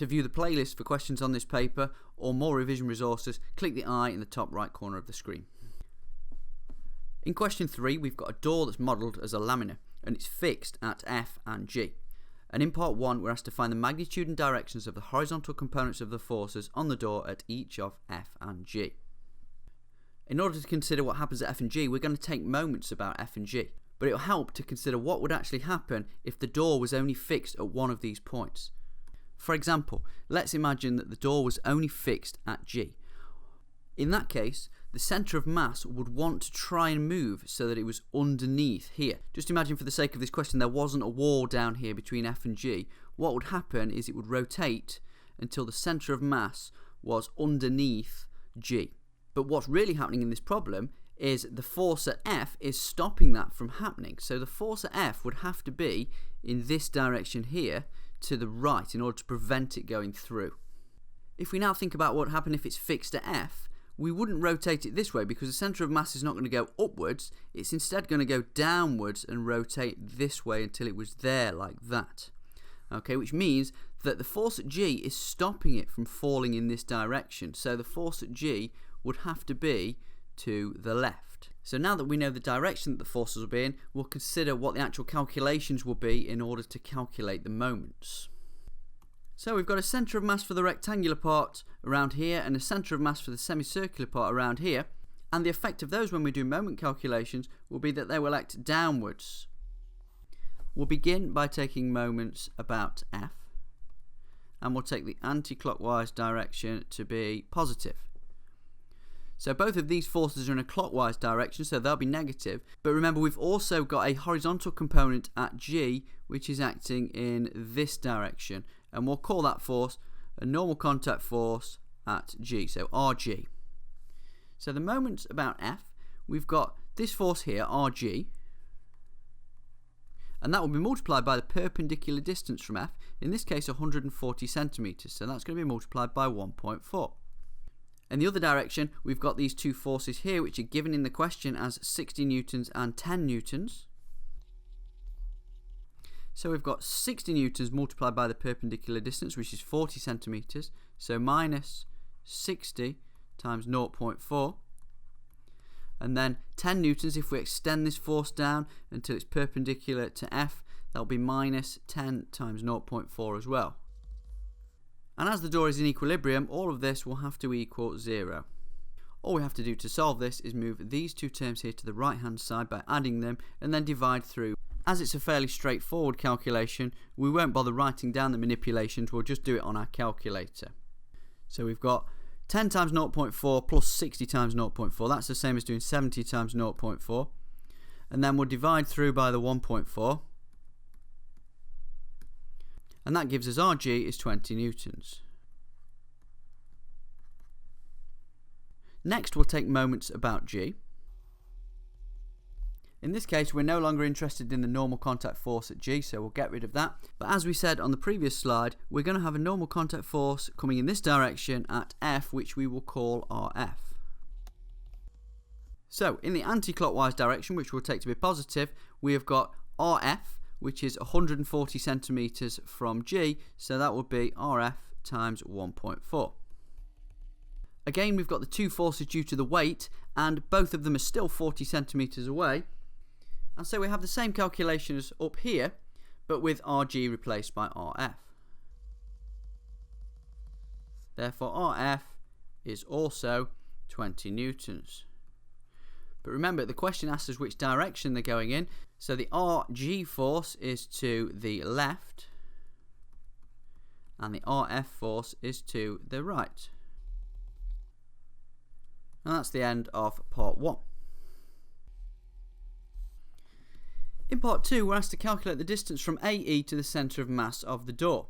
To view the playlist for questions on this paper or more revision resources, click the eye in the top right corner of the screen. In question 3, we've got a door that's modelled as a laminar and it's fixed at F and G. And in part 1, we're asked to find the magnitude and directions of the horizontal components of the forces on the door at each of F and G. In order to consider what happens at F and G, we're going to take moments about F and G, but it'll help to consider what would actually happen if the door was only fixed at one of these points. For example, let's imagine that the door was only fixed at G. In that case, the centre of mass would want to try and move so that it was underneath here. Just imagine, for the sake of this question, there wasn't a wall down here between F and G. What would happen is it would rotate until the centre of mass was underneath G. But what's really happening in this problem is the force at F is stopping that from happening. So the force at F would have to be in this direction here to the right in order to prevent it going through. If we now think about what would happen if it's fixed at F, we wouldn't rotate it this way because the centre of mass is not going to go upwards, it's instead going to go downwards and rotate this way until it was there like that. Okay, which means that the force at G is stopping it from falling in this direction. So the force at G would have to be to the left. So now that we know the direction that the forces will be in, we'll consider what the actual calculations will be in order to calculate the moments. So we've got a centre of mass for the rectangular part around here and a centre of mass for the semicircular part around here, and the effect of those when we do moment calculations will be that they will act downwards. We'll begin by taking moments about F, and we'll take the anti-clockwise direction to be positive. So both of these forces are in a clockwise direction, so they'll be negative. But remember, we've also got a horizontal component at G, which is acting in this direction. And we'll call that force a normal contact force at G, so RG. So the moments about F, we've got this force here, RG. And that will be multiplied by the perpendicular distance from F, in this case 140 centimetres. So that's going to be multiplied by 1.4. In the other direction, we've got these two forces here, which are given in the question as 60 newtons and 10 newtons. So we've got 60 newtons multiplied by the perpendicular distance, which is 40 centimetres. So minus 60 times 0.4. And then 10 newtons, if we extend this force down until it's perpendicular to F, that'll be minus 10 times 0.4 as well. And as the door is in equilibrium, all of this will have to equal 0. All we have to do to solve this is move these two terms here to the right hand side by adding them and then divide through. As it's a fairly straightforward calculation, we won't bother writing down the manipulations, we'll just do it on our calculator. So we've got 10 times 0.4 plus 60 times 0.4, that's the same as doing 70 times 0.4. And then we'll divide through by the 1.4. And that gives us RG is 20 newtons. Next we'll take moments about G. In this case we're no longer interested in the normal contact force at G, so we'll get rid of that. But as we said on the previous slide, we're going to have a normal contact force coming in this direction at F, which we will call RF. So in the anti-clockwise direction, which we'll take to be positive, we have got RF, which is 140 centimetres from G, so that would be RF times 1.4. Again, we've got the two forces due to the weight, and both of them are still 40 centimetres away. And so we have the same calculation as up here, but with RG replaced by RF. Therefore, RF is also 20 newtons. But remember, the question asks us which direction they're going in. So the RG force is to the left, and the RF force is to the right. And that's the end of part 1. In part 2, we're asked to calculate the distance from AE to the centre of mass of the door.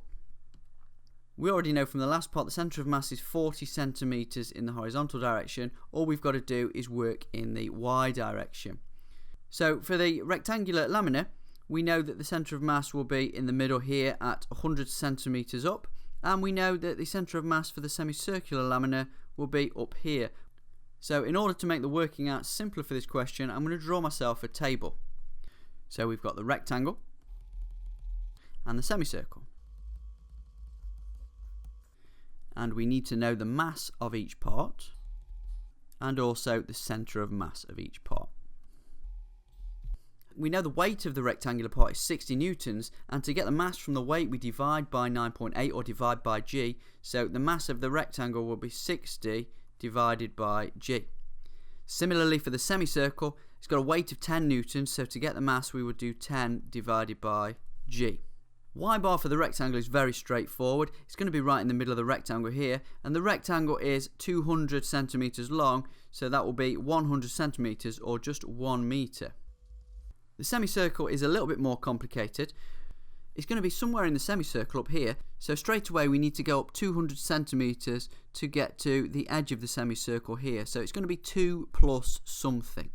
We already know from the last part the centre of mass is 40 centimetres in the horizontal direction. All we've got to do is work in the Y direction. So for the rectangular laminar, we know that the centre of mass will be in the middle here at 100 centimetres up, and we know that the centre of mass for the semicircular laminar will be up here. So in order to make the working out simpler for this question, I'm going to draw myself a table. So we've got the rectangle and the semicircle. and we need to know the mass of each part and also the centre of mass of each part. We know the weight of the rectangular part is 60 newtons, and to get the mass from the weight we divide by 9.8 or divide by g, so the mass of the rectangle will be 60 divided by g. Similarly for the semicircle, it's got a weight of 10 newtons, so to get the mass we would do 10 divided by g. Y bar for the rectangle is very straightforward. It's going to be right in the middle of the rectangle here, and the rectangle is 200 centimeters long, so that will be 100 centimeters or just 1 meter. The semicircle is a little bit more complicated. It's going to be somewhere in the semicircle up here, so straight away we need to go up 200 centimeters to get to the edge of the semicircle here, so it's going to be 2 plus something.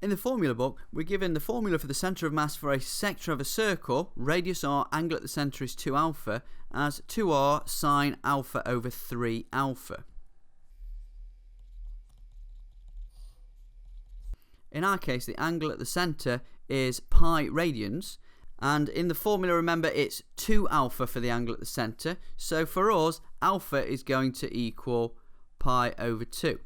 In the formula book, we're given the formula for the centre of mass for a sector of a circle, radius r, angle at the centre is 2 alpha, as 2r sine alpha over 3 alpha. In our case, the angle at the centre is pi radians, and in the formula, remember, it's 2 alpha for the angle at the centre, so for us, alpha is going to equal pi over 2.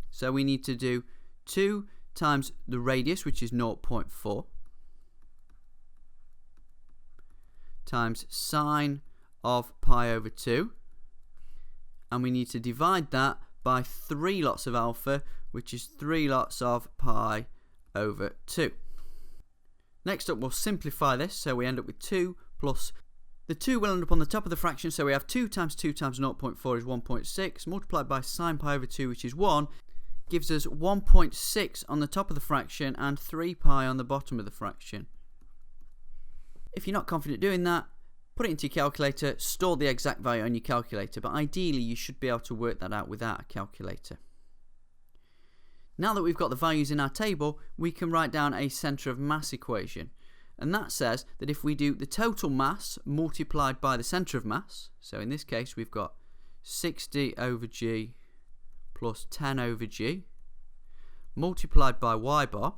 So we need to do 2 times the radius, which is 0.4, times sine of pi over 2, and we need to divide that by 3 lots of alpha, which is 3 lots of pi over 2. Next up, we'll simplify this, so we end up with 2 plus, the 2 will end up on the top of the fraction, so we have 2 times 2 times 0.4 is 1.6, multiplied by sine pi over 2, which is 1, gives us 1.6 on the top of the fraction and 3 pi on the bottom of the fraction. If you're not confident doing that, put it into your calculator, store the exact value on your calculator, but ideally you should be able to work that out without a calculator. Now that we've got the values in our table, we can write down a centre of mass equation, and that says that if we do the total mass multiplied by the centre of mass, so in this case we've got 60 over g plus 10 over g multiplied by y bar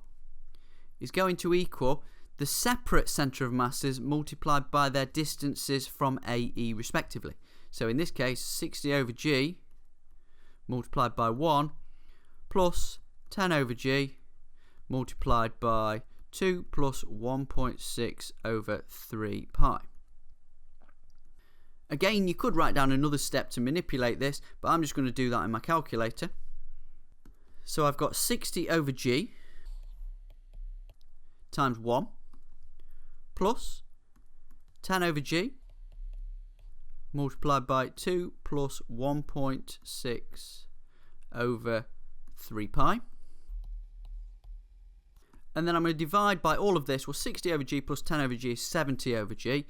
is going to equal the separate centre of masses multiplied by their distances from AE respectively. So in this case 60 over g multiplied by 1 plus 10 over g multiplied by 2 plus 1.6 over 3 pi. Again, you could write down another step to manipulate this, but I'm just going to do that in my calculator. So I've got 60 over g times 1 plus 10 over g multiplied by 2 plus 1.6 over 3 pi. And then I'm going to divide by all of this. Well, 60 over g plus 10 over g is 70 over g.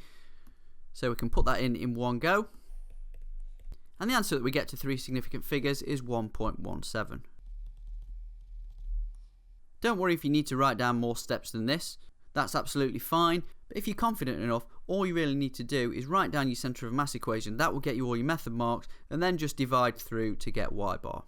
So we can put that in one go. And the answer that we get to 3 significant figures is 1.17. Don't worry if you need to write down more steps than this. That's absolutely fine. But if you're confident enough, all you really need to do is write down your centre of mass equation. That will get you all your method marks, and then just divide through to get y bar.